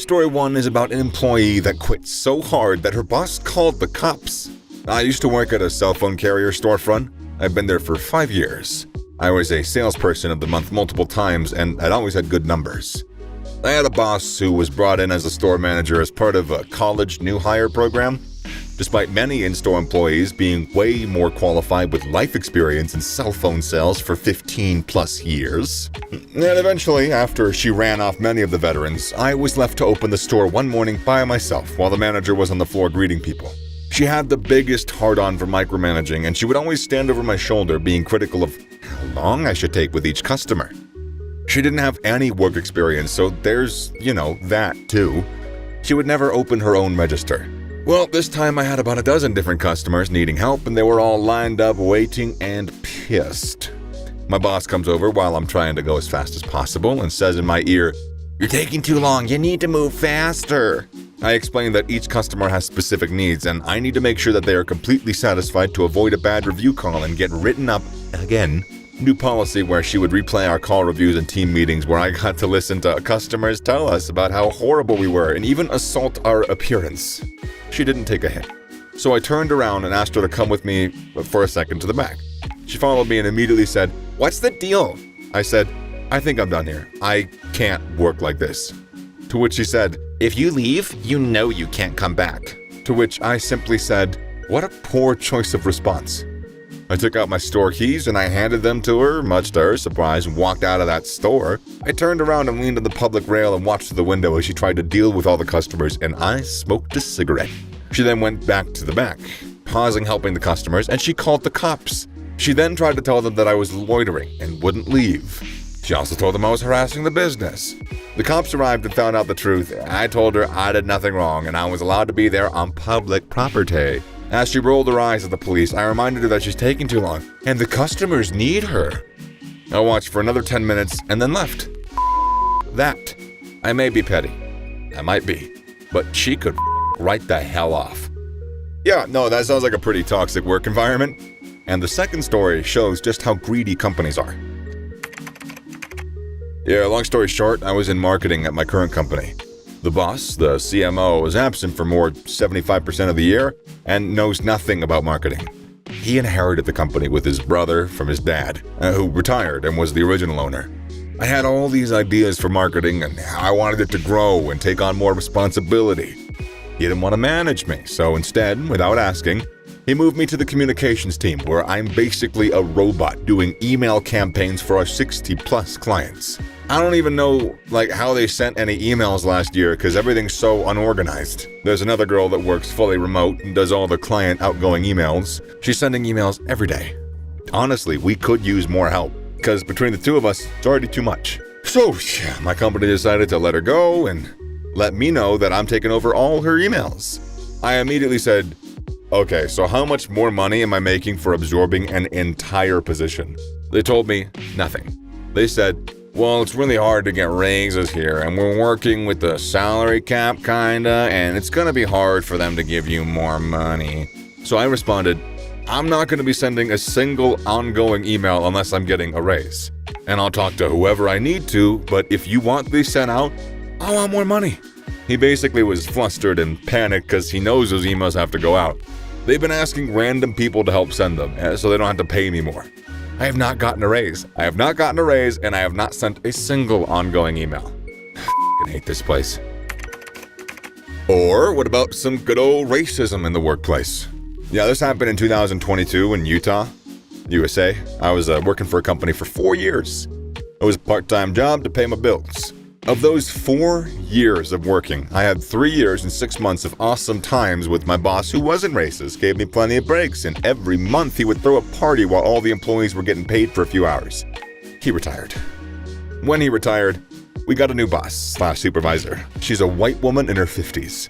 Story 1 is about an employee that quit so hard that her boss called the cops. I used to work at a cell phone carrier storefront. I've been there for 5 years. I was a salesperson of the month multiple times, and I'd always had good numbers. I had a boss who was brought in as a store manager as part of a college new hire program, despite many in-store employees being way more qualified with life experience in cell phone sales for 15 plus years. And eventually, after she ran off many of the veterans, I was left to open the store one morning by myself while the manager was on the floor greeting people. She had the biggest hard-on for micromanaging, and she would always stand over my shoulder being critical of how long I should take with each customer. She didn't have any work experience, so there's, that too. She would never open her own register. Well, this time I had about a dozen different customers needing help, and they were all lined up waiting and pissed. My boss comes over while I'm trying to go as fast as possible and says in my ear, "You're taking too long, you need to move faster." I explain that each customer has specific needs, and I need to make sure that they are completely satisfied to avoid a bad review call and get written up again. New policy where she would replay our call reviews and team meetings where I got to listen to customers tell us about how horrible we were and even assault our appearance. She didn't take a hint. So I turned around and asked her to come with me for a second to the back. She followed me and immediately said, "What's the deal?" I said, "I think I'm done here. I can't work like this." To which she said, "If you leave, you know you can't come back." To which I simply said, "What a poor choice of response." I took out my store keys and I handed them to her, much to her surprise, and walked out of that store. I turned around and leaned on the public rail and watched through the window as she tried to deal with all the customers, and I smoked a cigarette. She then went back to the back, pausing helping the customers, and she called the cops. She then tried to tell them that I was loitering and wouldn't leave. She also told them I was harassing the business. The cops arrived and found out the truth. I told her I did nothing wrong and I was allowed to be there on public property. As she rolled her eyes at the police, I reminded her that she's taking too long and the customers need her. I watched for another 10 minutes and then left. That. I may be petty. I might be. But she could right the hell off. Yeah, no, that sounds like a pretty toxic work environment. And the second story shows just how greedy companies are. Yeah, long story short, I was in marketing at my current company. The boss, the CMO, was absent for more 75% of the year and knows nothing about marketing. He inherited the company with his brother from his dad, who retired and was the original owner. I had all these ideas for marketing and I wanted it to grow and take on more responsibility. He didn't want to manage me, so instead, without asking, he moved me to the communications team where I'm basically a robot doing email campaigns for our 60-plus clients. I don't even know how they sent any emails last year because everything's so unorganized. There's another girl that works fully remote and does all the client outgoing emails. She's sending emails every day. Honestly, we could use more help because between the two of us, it's already too much. So, my company decided to let her go and let me know that I'm taking over all her emails. I immediately said, "Okay, so how much more money am I making for absorbing an entire position?" They told me nothing. They said, "Well, it's really hard to get raises here, and we're working with the salary cap kinda, and it's gonna be hard for them to give you more money." So I responded, "I'm not gonna be sending a single ongoing email unless I'm getting a raise. And I'll talk to whoever I need to, but if you want these sent out, I want more money." He basically was flustered and panicked because he knows those emails have to go out. They've been asking random people to help send them, so they don't have to pay me more. I have not gotten a raise. I have not gotten a raise, and I have not sent a single ongoing email. I hate this place. Or what about some good old racism in the workplace? Yeah, this happened in 2022 in Utah, USA. I was working for a company for 4 years. It was a part-time job to pay my bills. Of those 4 years of working, I had 3 years and 6 months of awesome times with my boss who wasn't racist, gave me plenty of breaks, and every month he would throw a party while all the employees were getting paid for a few hours. He retired. When he retired, we got a new boss/supervisor. She's a white woman in her 50s.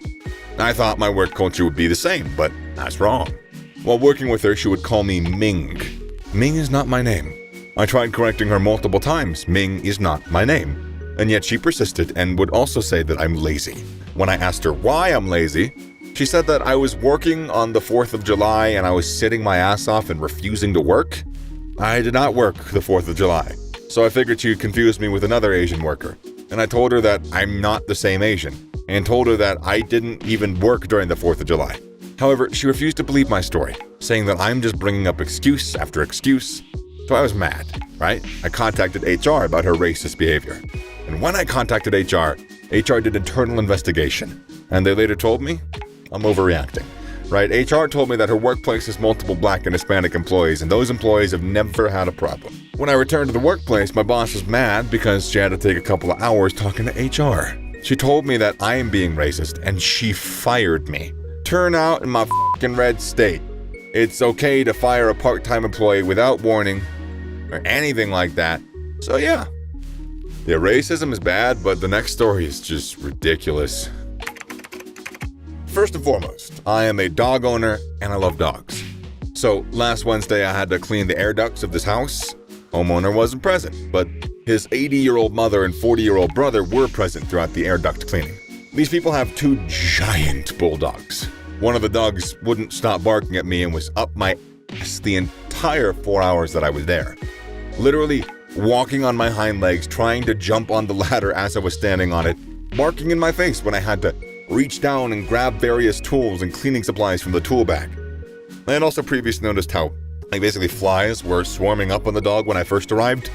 I thought my work culture would be the same, but that's wrong. While working with her, she would call me Ming. Ming is not my name. I tried correcting her multiple times. Ming is not my name. And yet she persisted and would also say that I'm lazy. When I asked her why I'm lazy, she said that I was working on the 4th of July and I was sitting my ass off and refusing to work. I did not work the 4th of July, so I figured she confused me with another Asian worker. And I told her that I'm not the same Asian. and told her that I didn't even work during the 4th of July. However, she refused to believe my story, saying that I'm just bringing up excuse after excuse. So I was mad, right? I contacted HR about her racist behavior. And when I contacted HR did internal investigation, and they later told me I'm overreacting. Right, HR told me that her workplace has multiple Black and Hispanic employees, and those employees have never had a problem. When I returned to the workplace, my boss was mad because she had to take a couple of hours talking to HR. She told me that I am being racist, and she fired me. Turn out in my f***ing red state. It's okay to fire a part-time employee without warning or anything like that. So yeah, racism is bad, but the next story is just ridiculous. First and foremost, I am a dog owner and I love dogs. So last Wednesday I had to clean the air ducts of this house. Homeowner wasn't present, but his 80-year-old mother and 40-year-old brother were present throughout the air duct cleaning. These people have 2 giant bulldogs. One of the dogs wouldn't stop barking at me and was up my ass the entire 4 hours that I was there. Literally walking on my hind legs, trying to jump on the ladder as I was standing on it, barking in my face when I had to reach down and grab various tools and cleaning supplies from the tool bag. I had also previously noticed how basically flies were swarming up on the dog when I first arrived.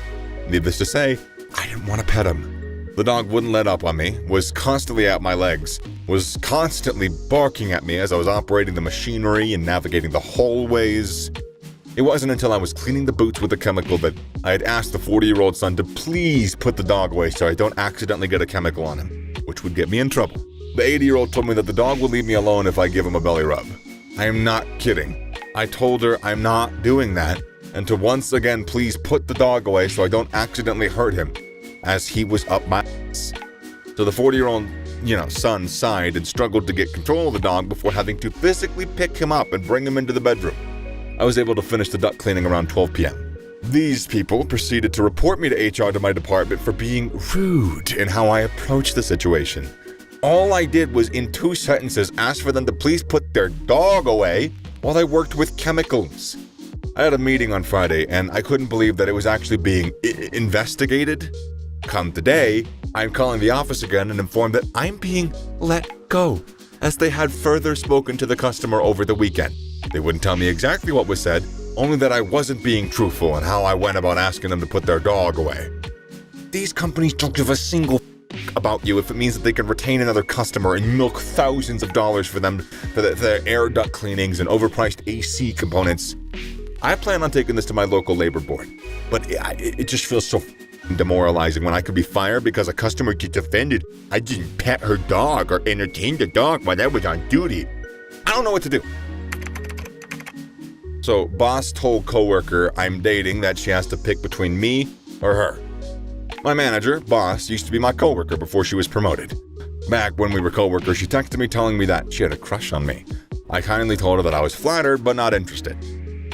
Needless to say, I didn't want to pet him. The dog wouldn't let up on me, was constantly at my legs, was constantly barking at me as I was operating the machinery and navigating the hallways. It wasn't until I was cleaning the boots with a chemical that I had asked the 40-year-old son to please put the dog away so I don't accidentally get a chemical on him, which would get me in trouble. The 80-year-old told me that the dog will leave me alone if I give him a belly rub. I am not kidding. I told her I'm not doing that, and to once again please put the dog away so I don't accidentally hurt him, as he was up my ass. So the 40-year-old, son sighed and struggled to get control of the dog before having to physically pick him up and bring him into the bedroom. I was able to finish the duct cleaning around 12 p.m. These people proceeded to report me to HR to my department for being rude in how I approached the situation. All I did was, in 2 sentences, ask for them to please put their dog away while I worked with chemicals. I had a meeting on Friday, and I couldn't believe that it was actually being investigated. Come today, I'm calling the office again and informed that I'm being let go, as they had further spoken to the customer over the weekend. They wouldn't tell me exactly what was said, only that I wasn't being truthful in how I went about asking them to put their dog away. These companies don't give a single about you if it means that they can retain another customer and milk thousands of dollars for them for their air duct cleanings and overpriced AC components. I plan on taking this to my local labor board, but it just feels so demoralizing when I could be fired because a customer gets offended I didn't pet her dog or entertain the dog while I was on duty. I don't know what to do. So boss told coworker I'm dating that she has to pick between me or her. My manager, boss, used to be my coworker before she was promoted. Back when we were coworkers, she texted me telling me that she had a crush on me. I kindly told her that I was flattered but not interested.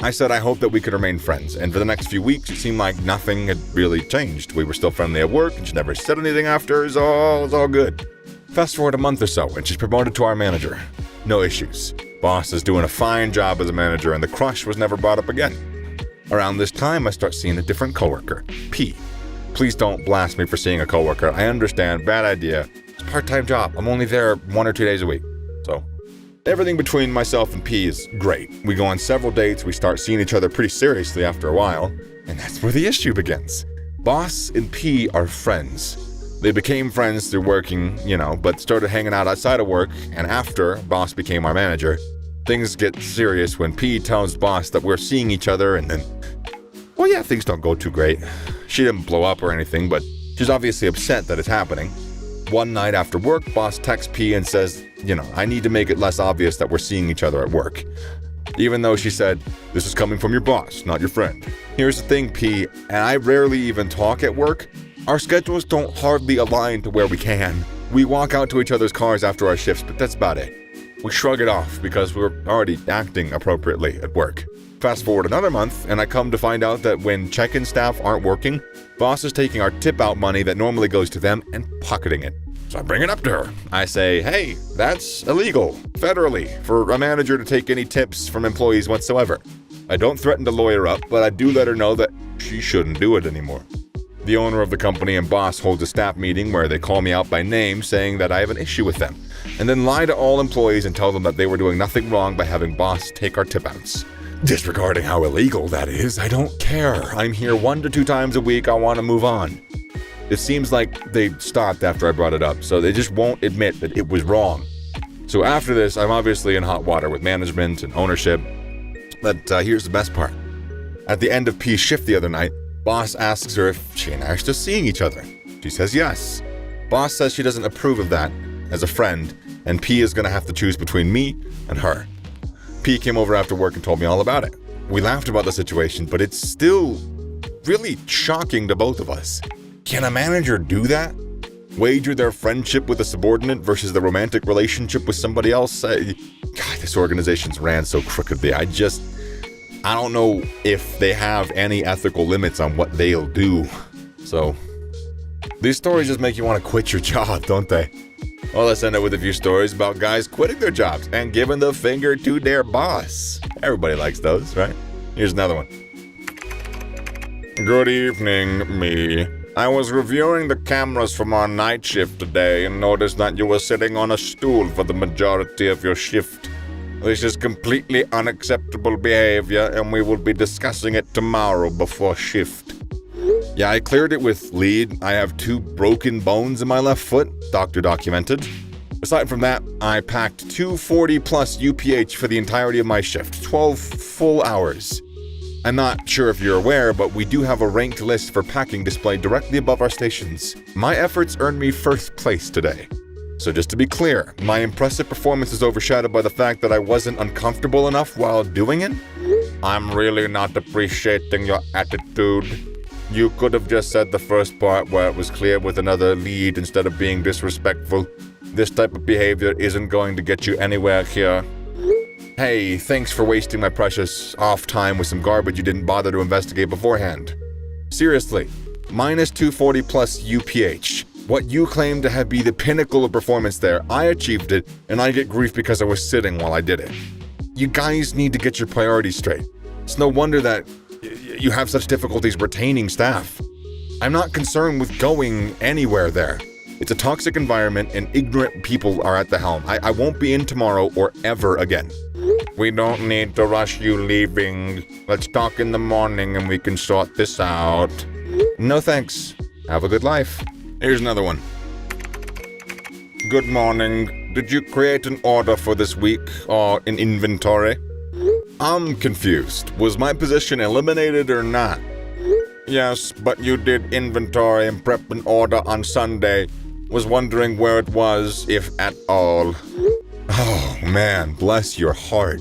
I said I hoped that we could remain friends, and for the next few weeks it seemed like nothing had really changed. We were still friendly at work, and she never said anything after. It was all good. Fast forward a month or so, and she's promoted to our manager. No issues. Boss is doing a fine job as a manager, and the crush was never brought up again. Around this time, I start seeing a different coworker, P. Please don't blast me for seeing a coworker. I understand, bad idea. It's a part-time job. I'm only there 1 or 2 days a week. So, everything between myself and P is great. We go on several dates, we start seeing each other pretty seriously after a while, and that's where the issue begins. Boss and P are friends. They became friends through working, but started hanging out outside of work, and after Boss became our manager, things get serious when P tells Boss that we're seeing each other, and then, things don't go too great. She didn't blow up or anything, but she's obviously upset that it's happening. One night after work, Boss texts P and says, I need to make it less obvious that we're seeing each other at work. Even though she said, this is coming from your boss, not your friend. Here's the thing, P, and I rarely even talk at work. Our schedules don't hardly align to where we can. We walk out to each other's cars after our shifts, but that's about it. We shrug it off because we're already acting appropriately at work. Fast forward another month, and I come to find out that when check-in staff aren't working, Boss is taking our tip-out money that normally goes to them and pocketing it. So I bring it up to her. I say, hey, that's illegal, federally, for a manager to take any tips from employees whatsoever. I don't threaten to lawyer up, but I do let her know that she shouldn't do it anymore. The owner of the company and boss holds a staff meeting where they call me out by name saying that I have an issue with them, and then lie to all employees and tell them that they were doing nothing wrong by having boss take our tip outs. Disregarding how illegal that is, I don't care. I'm here 1 to 2 times a week. I want to move on. It seems like they stopped after I brought it up, so they just won't admit that it was wrong. So after this, I'm obviously in hot water with management and ownership. But here's the best part. At the end of P's shift the other night, boss asks her if she and I are still seeing each other. She says yes. Boss says she doesn't approve of that as a friend, and P is going to have to choose between me and her. P came over after work and told me all about it. We laughed about the situation, but it's still really shocking to both of us. Can a manager do that? Wager their friendship with a subordinate versus the romantic relationship with somebody else? God, this organization's ran so crookedly. I don't know if they have any ethical limits on what they'll do. So, these stories just make you want to quit your job, don't they? Well, let's end it with a few stories about guys quitting their jobs and giving the finger to their boss. Everybody likes those, right? Here's another one. Good evening, me. I was reviewing the cameras from our night shift today and noticed that you were sitting on a stool for the majority of your shift. This is completely unacceptable behavior, and we will be discussing it tomorrow before shift. Yeah, I cleared it with lead. I have 2 broken bones in my left foot, doctor documented. Aside from that, I packed 240 plus UPH for the entirety of my shift, 12 full hours. I'm not sure if you're aware, but we do have a ranked list for packing displayed directly above our stations. My efforts earned me first place today. So just to be clear, my impressive performance is overshadowed by the fact that I wasn't uncomfortable enough while doing it? I'm really not appreciating your attitude. You could have just said the first part where it was clear with another lead instead of being disrespectful. This type of behavior isn't going to get you anywhere here. Hey, thanks for wasting my precious off time with some garbage you didn't bother to investigate beforehand. Seriously, minus 240 plus UPH. What you claim to have be the pinnacle of performance there, I achieved it, and I get grief because I was sitting while I did it. You guys need to get your priorities straight. It's no wonder that you have such difficulties retaining staff. I'm not concerned with going anywhere there. It's a toxic environment and ignorant people are at the helm. I won't be in tomorrow or ever again. We don't need to rush you leaving. Let's talk in the morning and we can sort this out. No thanks. Have a good life. Here's another one. Good morning. Did you create an order for this week or an inventory? I'm confused. Was my position eliminated or not? Yes, but you did inventory and prep an order on Sunday. Was wondering where it was, if at all. Oh man, bless your heart.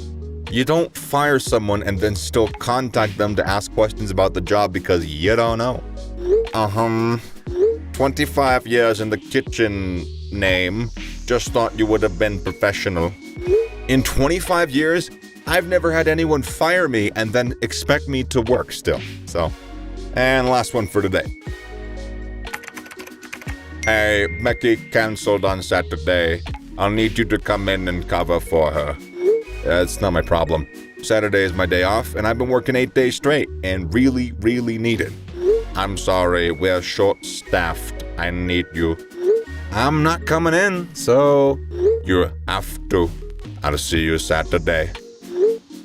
You don't fire someone and then still contact them to ask questions about the job because you don't know. 25 years in the kitchen name. Just thought you would have been professional. In 25 years, I've never had anyone fire me and then expect me to work still. So, and last one for today. Hey, Becky canceled on Saturday. I'll need you to come in and cover for her. It's not my problem. Saturday is my day off, and I've been working 8 days straight, and really, really need it. I'm sorry, we're short-staffed. I need you. I'm not coming in, so you have to. I'll see you Saturday.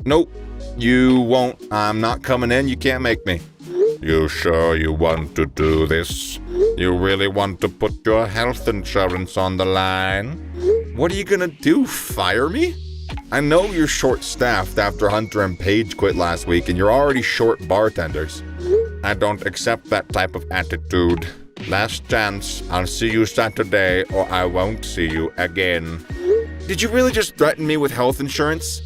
Nope, you won't. I'm not coming in. You can't make me. You sure you want to do this? You really want to put your health insurance on the line? What are you gonna do, fire me? I know you're short-staffed after Hunter and Paige quit last week and you're already short bartenders. I don't accept that type of attitude. Last chance, I'll see you Saturday or I won't see you again. Did you really just threaten me with health insurance?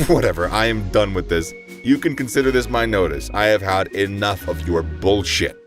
Whatever, I am done with this. You can consider this my notice. I have had enough of your bullshit.